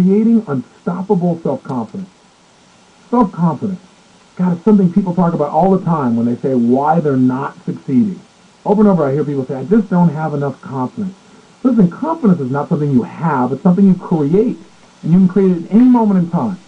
creating unstoppable self-confidence. Self-confidence. God, it's something people talk about all the time when they say why they're not succeeding. Over and over I hear people say, I just don't have enough confidence. Listen, confidence is not something you have, it's something you create. And you can create it at any moment in time.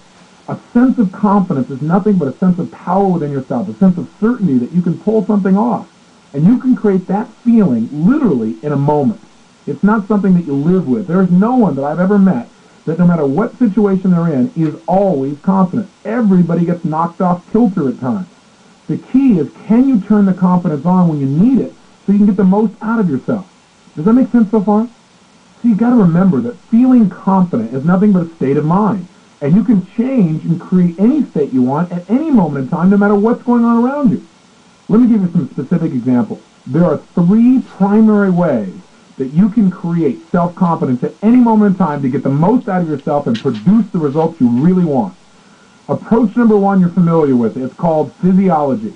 A sense of confidence is nothing but a sense of power within yourself, a sense of certainty that you can pull something off. And you can create that feeling literally in a moment. It's not something that you live with. There is no one that I've ever met that no matter what situation they're in is always confident. Everybody gets knocked off kilter at times. The key is, can you turn the confidence on when you need it so you can get the most out of yourself? Does that make sense so far? So you've got to remember that feeling confident is nothing but a state of mind. And you can change and create any state you want at any moment in time, no matter what's going on around you. Let me give you some specific examples. There are 3 primary ways that you can create self-confidence at any moment in time to get the most out of yourself and produce the results you really want. Approach number 1 you're familiar with. It's called physiology.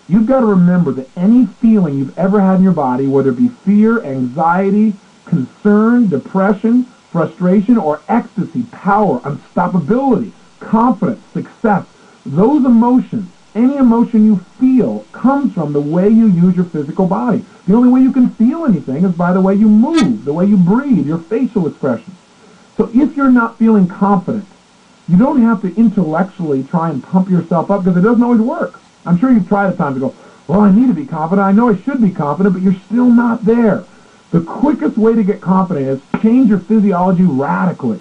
You've got to remember that any feeling you've ever had in your body, whether it be fear, anxiety, concern, depression, frustration, or ecstasy, power, unstoppability, confidence, success, those emotions, any emotion you feel comes from the way you use your physical body. The only way you can feel anything is by the way you move, the way you breathe, your facial expressions. So if you're not feeling confident, you don't have to intellectually try and pump yourself up because it doesn't always work. I'm sure you've tried at times to go, well, I need to be confident. I know I should be confident, but you're still not there. The quickest way to get confident is change your physiology radically.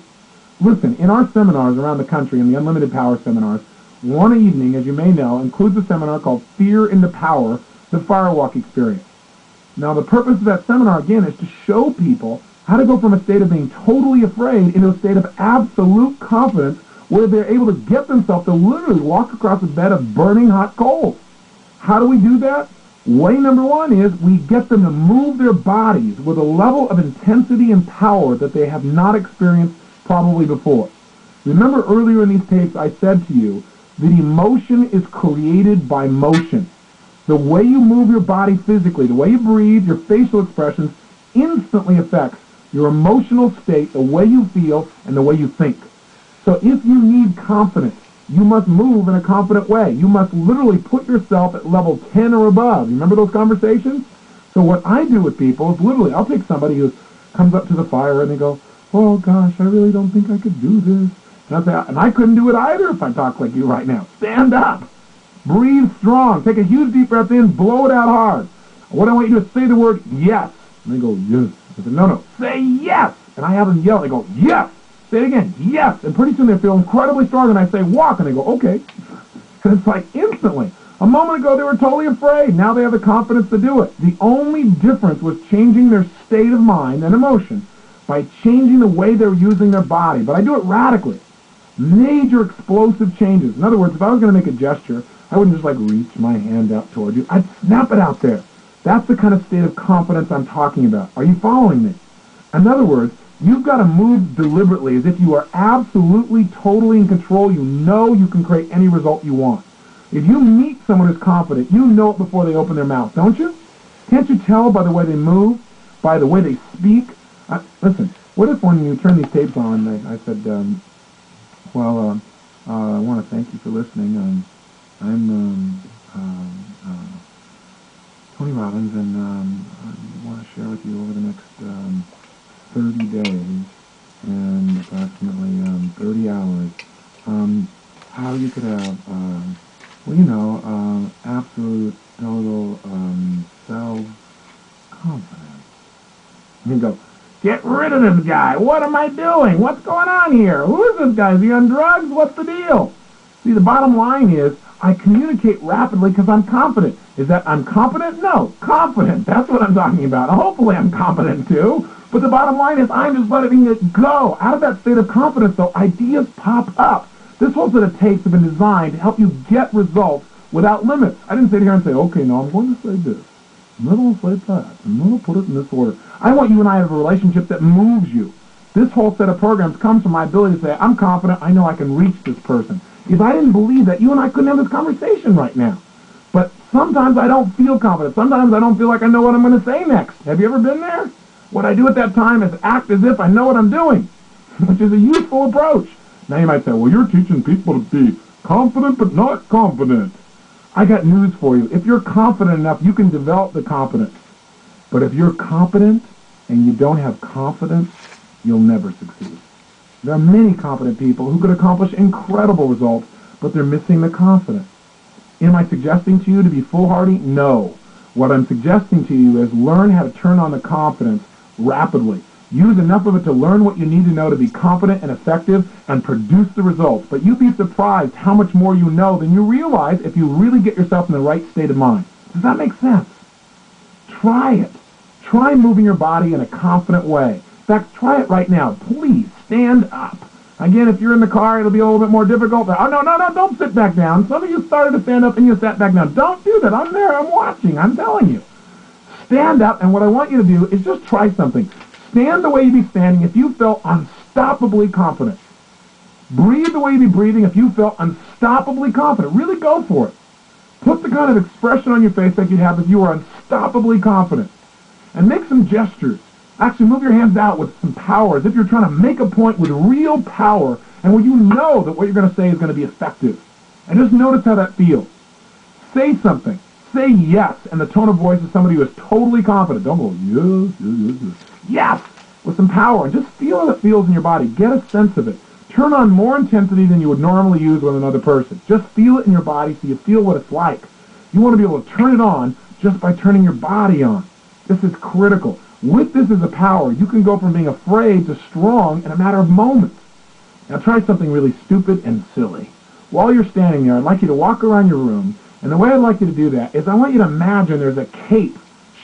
Listen, in our seminars around the country, in the Unlimited Power seminars, one evening, as you may know, includes a seminar called Fear into Power, the Firewalk Experience. Now, the purpose of that seminar, again, is to show people how to go from a state of being totally afraid into a state of absolute confidence where they're able to get themselves to literally walk across a bed of burning hot coals. How do we do that? Way number 1 is we get them to move their bodies with a level of intensity and power that they have not experienced probably before. Remember earlier in these tapes I said to you that emotion is created by motion. The way you move your body physically, the way you breathe, your facial expressions instantly affects your emotional state, the way you feel, and the way you think. So if you need confidence, you must move in a confident way. You must literally put yourself at level 10 or above. You remember those conversations? So what I do with people is literally, I'll take somebody who comes up to the fire and they go, oh gosh, I really don't think I could do this. And I say, and I couldn't do it either if I talk like you right now. Stand up. Breathe strong. Take a huge deep breath in. Blow it out hard. What I want you to say the word yes. And they go, yes. I said, no, say yes. And I have them yell. They go, yes. Say it again, yes. And pretty soon they feel incredibly strong, and I say, walk, and they go, okay. And it's like instantly. A moment ago they were totally afraid. Now they have the confidence to do it. The only difference was changing their state of mind and emotion by changing the way they're using their body. But I do it radically. Major explosive changes. In other words, if I was going to make a gesture, I wouldn't just like reach my hand out toward you. I'd snap it out there. That's the kind of state of confidence I'm talking about. Are you following me? In other words, you've got to move deliberately as if you are absolutely, totally in control. You know you can create any result you want. If you meet someone who's confident, you know it before they open their mouth, don't you? Can't you tell by the way they move, by the way they speak? Listen, what if when you turn these tapes on, I said, I want to thank you for listening. I'm Tony Robbins, and I want to share with you over the next 30 days and approximately 30 hours how you could have, absolute, total self-confidence. You go, get rid of this guy. What am I doing? What's going on here? Who is this guy? Is he on drugs? What's the deal? See, the bottom line is I communicate rapidly because I'm confident. Is that I'm competent? No, confident. That's what I'm talking about. Hopefully I'm competent too. But the bottom line is I'm just letting it go. Out of that state of confidence, though, ideas pop up. This whole set of tapes have been designed to help you get results without limits. I didn't sit here and say, okay, now I'm going to say this. I'm going to say that. I'm going to put it in this order. I want you and I to have a relationship that moves you. This whole set of programs comes from my ability to say, I'm confident, I know I can reach this person. If I didn't believe that, you and I couldn't have this conversation right now. But sometimes I don't feel confident. Sometimes I don't feel like I know what I'm going to say next. Have you ever been there? What I do at that time is act as if I know what I'm doing. which is a useful approach. Now you might say, well, you're teaching people to be confident but not confident. I got news for you. If you're confident enough, you can develop the competence. But if you're competent and you don't have confidence, you'll never succeed. There are many competent people who could accomplish incredible results, but they're missing the confidence. Am I suggesting to you to be foolhardy? No. What I'm suggesting to you is learn how to turn on the confidence rapidly. Use enough of it to learn what you need to know to be competent and effective and produce the results. But you'd be surprised how much more you know than you realize if you really get yourself in the right state of mind. Does that make sense? Try it. Try moving your body in a confident way. In fact, try it right now. Please stand up. Again, if you're in the car, it'll be a little bit more difficult. Oh, no, don't sit back down. Some of you started to stand up and you sat back down. Don't do that. I'm there. I'm watching. I'm telling you. Stand up, and what I want you to do is just try something. Stand the way you'd be standing if you felt unstoppably confident. Breathe the way you'd be breathing if you felt unstoppably confident. Really go for it. Put the kind of expression on your face like you'd have if you were unstoppably confident. And make some gestures. Actually, move your hands out with some power, as if you're trying to make a point with real power, and where you know that what you're going to say is going to be effective. And just notice how that feels. Say something. Say yes in the tone of voice of somebody who is totally confident. Don't go, yes. Yes! With some power. And just feel how it feels in your body. Get a sense of it. Turn on more intensity than you would normally use with another person. Just feel it in your body so you feel what it's like. You want to be able to turn it on just by turning your body on. This is critical. With this as a power, you can go from being afraid to strong in a matter of moments. Now try something really stupid and silly. While you're standing there, I'd like you to walk around your room, and the way I'd like you to do that is I want you to imagine there's a cape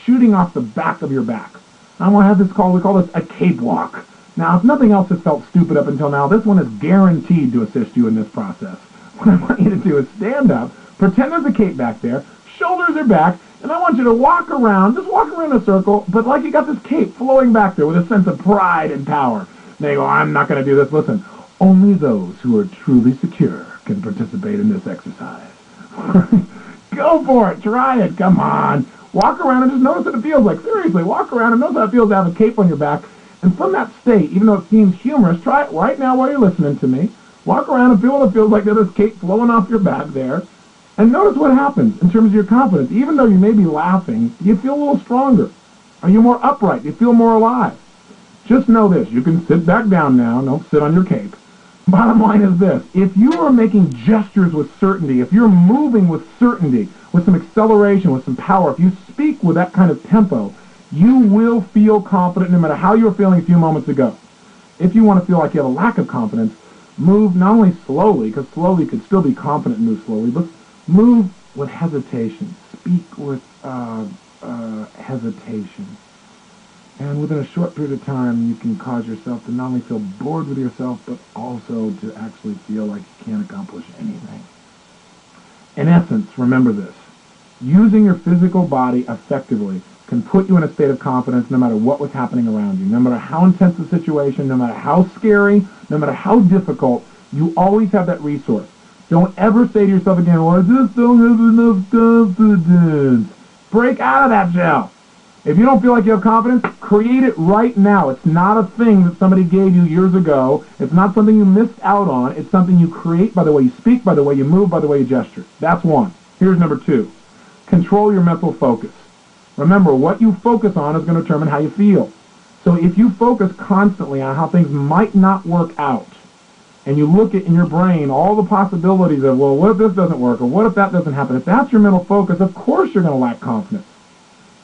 shooting off the back of your back. I'm going to have this called, we call this a cape walk. Now, if nothing else has felt stupid up until now, this one is guaranteed to assist you in this process. What I want you to do is stand up, pretend there's a cape back there, shoulders are back, and I want you to walk around, just walk around in a circle, but like you got this cape flowing back there with a sense of pride and power. Now you go, I'm not going to do this. Listen, only those who are truly secure can participate in this exercise. Go for it. Try it. Come on. Walk around and just notice what it feels like. Seriously, walk around and notice how it feels to have a cape on your back. And from that state, even though it seems humorous, try it right now while you're listening to me. Walk around and feel what it feels like to have this cape flowing off your back there. And notice what happens in terms of your confidence. Even though you may be laughing, you feel a little stronger. Are you more upright? You feel more alive? Just know this. You can sit back down now. Don't sit on your cape. Bottom line is this. If you are making gestures with certainty, if you're moving with certainty, with some acceleration, with some power, if you speak with that kind of tempo, you will feel confident no matter how you were feeling a few moments ago. If you want to feel like you have a lack of confidence, move not only slowly, because slowly could still be confident and move slowly, but move with hesitation. Speak with hesitation. And within a short period of time, you can cause yourself to not only feel bored with yourself, but also to actually feel like you can't accomplish anything. In essence, remember this. Using your physical body effectively can put you in a state of confidence no matter what was happening around you. No matter how intense the situation, no matter how scary, no matter how difficult, you always have that resource. Don't ever say to yourself again, well, I just don't have enough confidence. Break out of that shell. If you don't feel like you have confidence, create it right now. It's not a thing that somebody gave you years ago. It's not something you missed out on. It's something you create by the way you speak, by the way you move, by the way you gesture. That's one. Here's number two. Control your mental focus. Remember, what you focus on is going to determine how you feel. So if you focus constantly on how things might not work out, and you look at in your brain all the possibilities of, well, what if this doesn't work, or what if that doesn't happen? If that's your mental focus, of course you're going to lack confidence.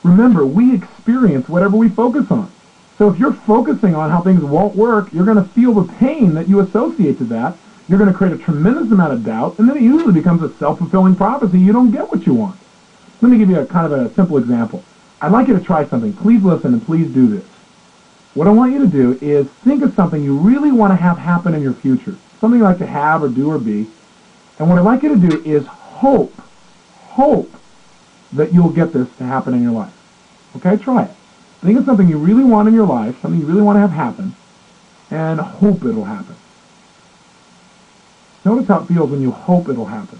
Remember, we experience whatever we focus on. So if you're focusing on how things won't work, you're going to feel the pain that you associate to that. You're going to create a tremendous amount of doubt, and then it usually becomes a self-fulfilling prophecy. You don't get what you want. Let me give you a kind of a simple example. I'd like you to try something. Please listen and please do this. What I want you to do is think of something you really want to have happen in your future, something you like to have or do or be. And what I'd like you to do is hope that you'll get this to happen in your life. Okay, try it. Think of something you really want in your life, something you really want to have happen, and hope it'll happen. Notice how it feels when you hope it'll happen.